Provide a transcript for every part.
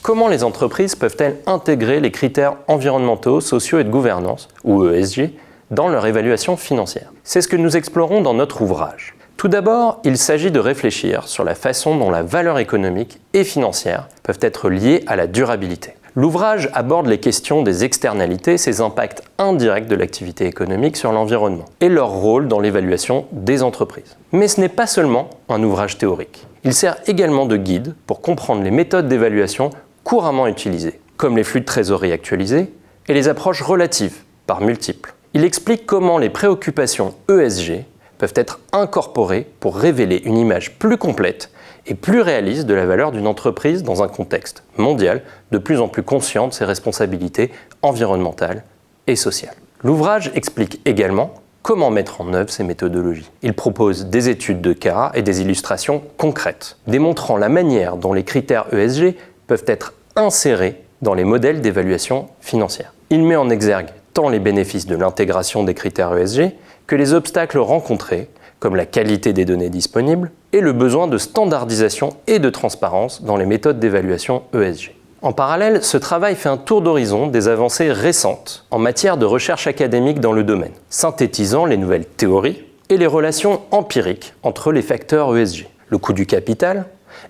Comment les entreprises peuvent-elles intégrer les critères environnementaux, sociaux et de gouvernance, ou ESG, dans leur évaluation financière? C'est ce que nous explorons dans notre ouvrage. Tout d'abord, il s'agit de réfléchir sur la façon dont la valeur économique et financière peuvent être liées à la durabilité. L'ouvrage aborde les questions des externalités, ces impacts indirects de l'activité économique sur l'environnement, et leur rôle dans l'évaluation des entreprises. Mais ce n'est pas seulement un ouvrage théorique. Il sert également de guide pour comprendre les méthodes d'évaluation couramment utilisées, comme les flux de trésorerie actualisés et les approches relatives, par multiples. Il explique comment les préoccupations ESG peuvent être incorporées pour révéler une image plus complète et plus réaliste de la valeur d'une entreprise dans un contexte mondial de plus en plus conscient de ses responsabilités environnementales et sociales. L'ouvrage explique également comment mettre en œuvre ces méthodologies. Il propose des études de cas et des illustrations concrètes, démontrant la manière dont les critères ESG peuvent être insérés dans les modèles d'évaluation financière. Il met en exergue tant les bénéfices de l'intégration des critères ESG que les obstacles rencontrés, comme la qualité des données disponibles et le besoin de standardisation et de transparence dans les méthodes d'évaluation ESG. En parallèle, ce travail fait un tour d'horizon des avancées récentes en matière de recherche académique dans le domaine, synthétisant les nouvelles théories et les relations empiriques entre les facteurs ESG, le coût du capital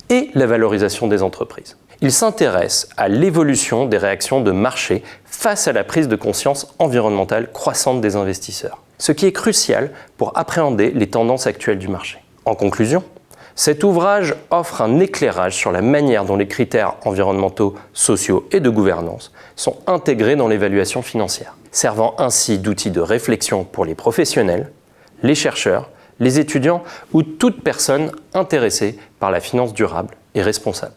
et la valorisation des entreprises. Il s'intéresse à l'évolution des réactions de marché face à la prise de conscience environnementale croissante des investisseurs, ce qui est crucial pour appréhender les tendances actuelles du marché. En conclusion, cet ouvrage offre un éclairage sur la manière dont les critères environnementaux, sociaux et de gouvernance sont intégrés dans l'évaluation financière, servant ainsi d'outil de réflexion pour les professionnels, les chercheurs, les étudiants ou toute personne intéressée par la finance durable et responsable.